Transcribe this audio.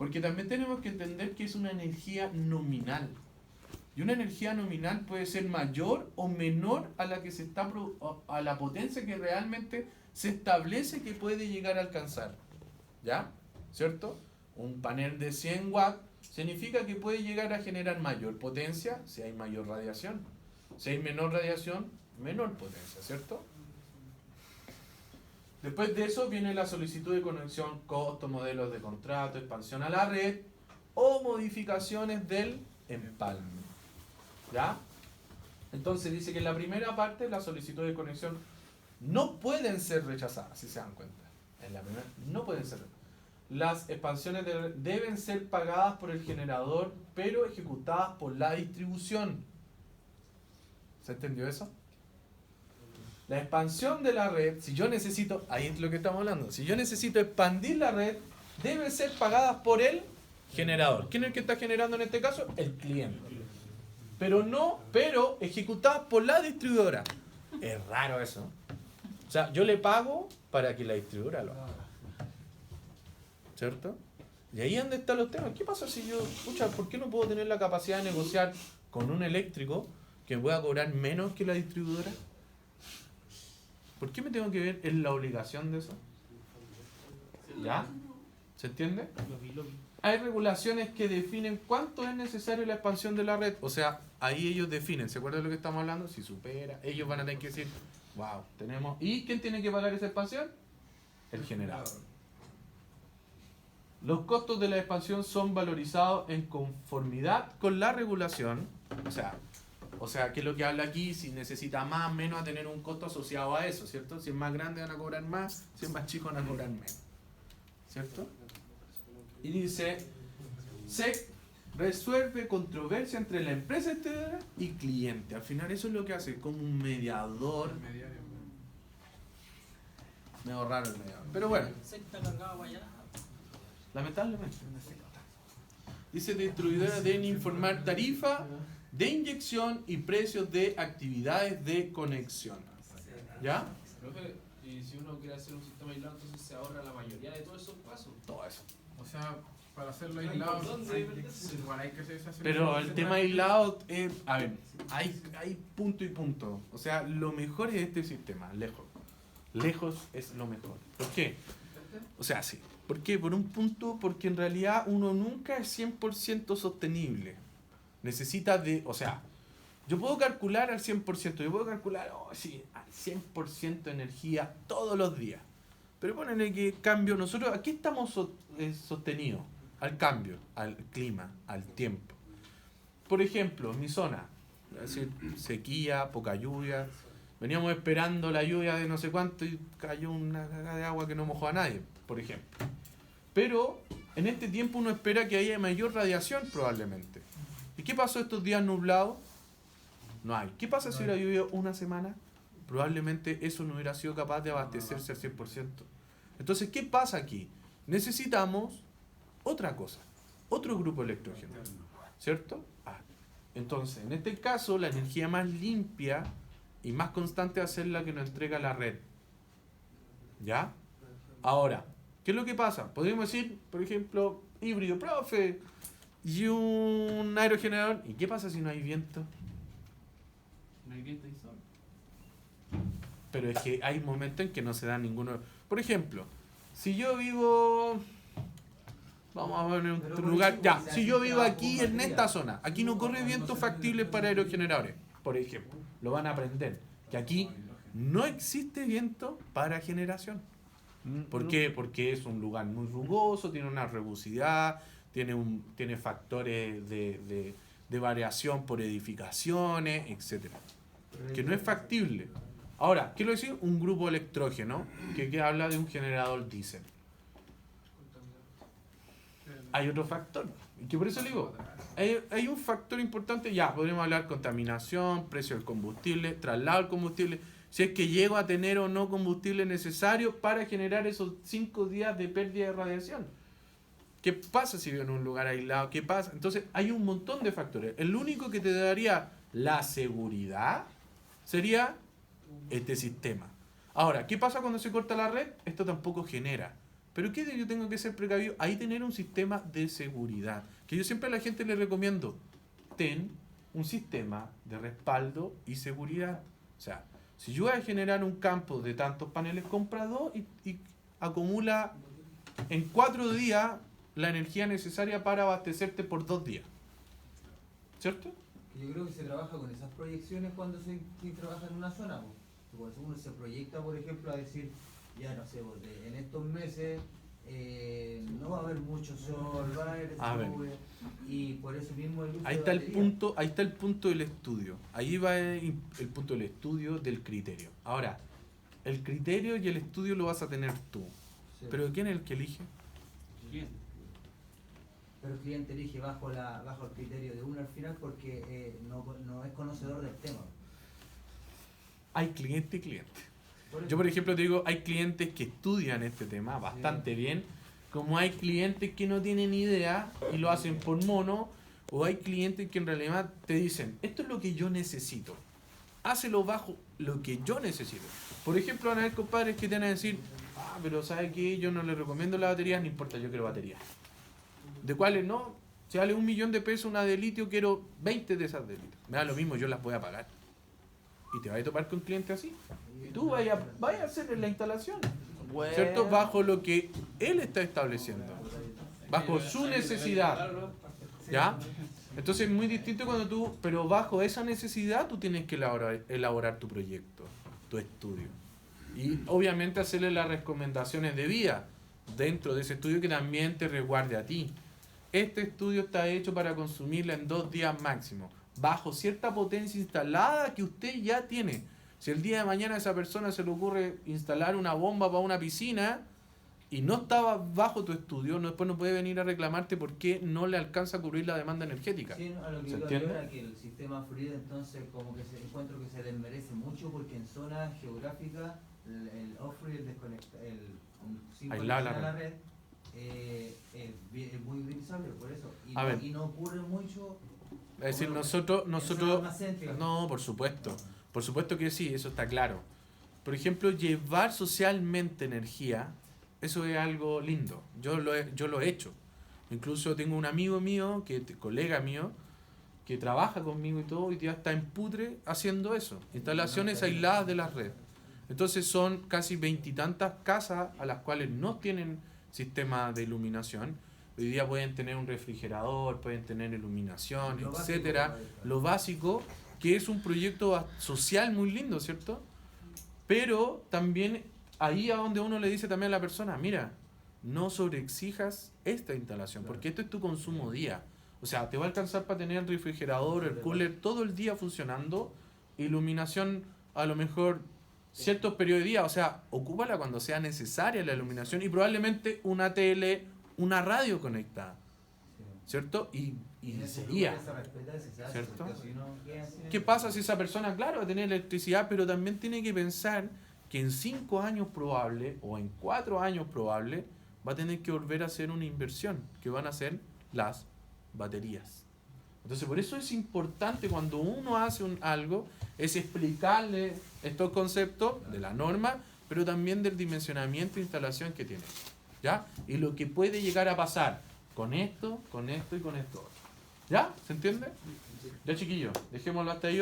Porque también tenemos que entender que es una energía nominal. Y una energía nominal puede ser mayor o menor a la que se está a la potencia que realmente se establece que puede llegar a alcanzar. ¿Ya? ¿Cierto? Un panel de 100 watts significa que puede llegar a generar mayor potencia si hay mayor radiación. Si hay menor radiación, menor potencia, ¿cierto? Después de eso viene la solicitud de conexión, costo, modelos de contrato, expansión a la red o modificaciones del empalme. ¿Ya? Entonces dice que en la primera parte la solicitud de conexión no pueden ser rechazadas, si se dan cuenta. En la primera no pueden ser. Las expansiones deben ser pagadas por el generador, pero ejecutadas por la distribución. ¿Se entendió eso? La expansión de la red, si yo necesito, ahí es lo que estamos hablando, si yo necesito expandir la red, deben ser pagadas por el generador. ¿Quién es el que está generando en este caso? El cliente. Pero ejecutadas por la distribuidora. Es raro eso. O sea, yo le pago para que la distribuidora lo haga. ¿Cierto? Y ahí es donde están los temas. ¿Qué pasa si yo, escucha, por qué no puedo tener la capacidad de negociar con un eléctrico que me pueda cobrar menos que la distribuidora? ¿Por qué me tengo que ver en la obligación de eso? ¿Ya? ¿Se entiende? Hay regulaciones que definen cuánto es necesario la expansión de la red. O sea, ahí ellos definen. ¿Se acuerdan de lo que estamos hablando? Si supera, ellos van a tener que decir, wow, tenemos... ¿Y quién tiene que pagar esa expansión? El generador. Los costos de la expansión son valorizados en conformidad con la regulación. O sea, ¿qué es lo que habla aquí? Si necesita más, menos, a tener un costo asociado a eso, ¿cierto? Si es más grande van a cobrar más, si es más chico van a cobrar menos, ¿cierto? Y dice, se resuelve controversia entre la empresa exterior y cliente. Al final eso es lo que hace, como un mediador. Medio raro el mediador. Pero bueno. Lamentablemente. Dice, distribuidores deben informar tarifa de inyección y precios de actividades de conexión. ¿Ya? Profe, y si uno quiere hacer un sistema aislado, entonces se ahorra la mayoría de todos esos pasos. Todo eso. O sea, para hacerlo aislado, igual hay que hacer esa. Pero el tema aislado, a ver, hay punto y punto. O sea, lo mejor es este sistema, lejos. Lejos es lo mejor. ¿Por qué? O sea, sí. ¿Por qué? Por un punto, porque en realidad uno nunca es 100% sostenible. Necesita de, o sea, yo puedo calcular al 100%, yo puedo calcular, sí, al 100% energía todos los días. Pero ponele que cambio, nosotros aquí estamos sostenidos al cambio, al clima, al tiempo. Por ejemplo, en mi zona, es decir, sequía, poca lluvia, veníamos esperando la lluvia de no sé cuánto y cayó una cagada de agua que no mojó a nadie, por ejemplo. Pero en este tiempo uno espera que haya mayor radiación probablemente. ¿Y qué pasó estos días nublados? No hay. ¿Qué pasa si hubiera llovido una semana? Probablemente eso no hubiera sido capaz de abastecerse al 100%. Entonces, ¿qué pasa aquí? Necesitamos otra cosa, otro grupo electrógeno, ¿cierto? Entonces, en este caso, la energía más limpia y más constante va a ser la que nos entrega la red. ¿Ya? Ahora, ¿qué es lo que pasa? Podríamos decir, por ejemplo, híbrido, profe, y un aerogenerador. ¿Y qué pasa si no hay viento? No hay viento y sol. Pero es que hay momentos en que no se da ninguno. Por ejemplo, si yo vivo... Vamos a ver un lugar... Ya, si yo vivo aquí en esta zona, aquí no corre viento factible para aerogeneradores, por ejemplo. Lo van a aprender. Que aquí no existe viento para generación. ¿Por qué? Porque es un lugar muy rugoso, tiene una rugosidad, tiene factores de variación por edificaciones, etc. Que no es factible. Ahora, ¿qué lo decir? Un grupo electrógeno que habla de un generador diésel. Hay otro factor, y que por eso le digo, hay un factor importante, ya, podríamos hablar contaminación, precio del combustible, traslado del combustible, si es que llego a tener o no combustible necesario para generar esos 5 días de pérdida de radiación. ¿Qué pasa si vivo en un lugar aislado? ¿Qué pasa? Entonces, hay un montón de factores. El único que te daría la seguridad sería este sistema. Ahora, ¿qué pasa cuando se corta la red? Esto tampoco genera. ¿Pero qué yo tengo que ser precavido? Ahí tener un sistema de seguridad. Que yo siempre a la gente le recomiendo, ten un sistema de respaldo y seguridad. O sea, si yo voy a generar un campo de tantos paneles, compra 2 y acumula en 4 días la energía necesaria para abastecerte por 2 días. ¿Cierto? Yo creo que se trabaja con esas proyecciones cuando se trabaja en una zona. Pues. Cuando uno se proyecta, por ejemplo, a decir, ya no sé, en estos meses no va a haber mucho sol, va a haber nubes, y por eso mismo el uso ahí de está el batería. punto, ahí está el punto del estudio. Ahí va el punto del estudio del criterio. Ahora, el criterio y el estudio lo vas a tener tú. Sí. ¿Pero quién es el que elige? Pero el cliente elige bajo el criterio de uno al final porque no es conocedor del tema. Hay cliente y cliente. Por eso- Yo, por ejemplo, te digo, hay clientes que estudian este tema bastante bien, como hay clientes que no tienen idea y lo hacen por mono, o hay clientes que en realidad te dicen, esto es lo que yo necesito, hácelo bajo lo que yo necesito. Por ejemplo, van a haber compadres que te van a decir, pero ¿sabe qué? Yo no le recomiendo la batería, no importa, yo quiero baterías. ¿De cuáles no? Si vale $1.000.000 una de litio, quiero 20 de esas de litio. Me da lo mismo, yo las voy a pagar. Y te vas a topar con un cliente así. Y tú vayas a hacer la instalación. ¿Cierto? Bajo lo que él está estableciendo. Bajo su necesidad. ¿Ya? Entonces es muy distinto cuando tú, pero bajo esa necesidad tú tienes que elaborar tu proyecto, tu estudio. Y obviamente hacerle las recomendaciones de vía dentro de ese estudio que también te resguarde a ti. Este estudio está hecho para consumirla en 2 días máximo, bajo cierta potencia instalada que usted ya tiene. Si el día de mañana a esa persona se le ocurre instalar una bomba para una piscina y no estaba bajo tu estudio, después no puede venir a reclamarte porque no le alcanza a cubrir la demanda energética. Sí, a lo que ¿Se yo entiende? era que el sistema fluido entonces como que encuentro que se desmerece mucho porque en zonas geográficas el off-grid, sin Aislar conexión la a la red es muy utilizable por eso A ver. y no ocurre mucho. Es decir, como nosotros en zonas más céntricas. no, por supuesto que sí, eso está claro. Por ejemplo, llevar socialmente energía, eso es algo lindo. Yo lo he hecho. Incluso tengo un amigo mío, colega mío, que trabaja conmigo y todo, y ya está en Putre haciendo eso, instalaciones aisladas de la red. Entonces son casi 20 y tantas casas a las cuales no tienen sistema de iluminación. Hoy día pueden tener un refrigerador, pueden tener iluminación, Lo básico, etcétera. Lo básico, que es un proyecto social muy lindo, ¿cierto? Pero también ahí a donde uno le dice también a la persona, mira, no sobreexijas esta instalación, porque esto es tu consumo día. O sea, te va a alcanzar para tener el refrigerador, el cooler todo el día funcionando, iluminación a lo mejor ciertos periodos de día, o sea, ocúpala cuando sea necesaria la iluminación y probablemente una tele, una radio conectada, ¿cierto? Y En ese sería. lugar se respeta ese, ¿sabes? ¿Cierto? Porque si no, queda sin ¿Qué pasa si esa persona, claro, va a tener electricidad, pero también tiene que pensar que en 5 años probable o en 4 años probable va a tener que volver a hacer una inversión, que van a ser las baterías. Entonces, por eso es importante cuando uno hace algo, es explicarle estos conceptos de la norma, pero también del dimensionamiento e instalación que tiene. ¿Ya? Y lo que puede llegar a pasar con esto y con esto otro. ¿Ya? ¿Se entiende? Ya, chiquillos, dejémoslo hasta ahí.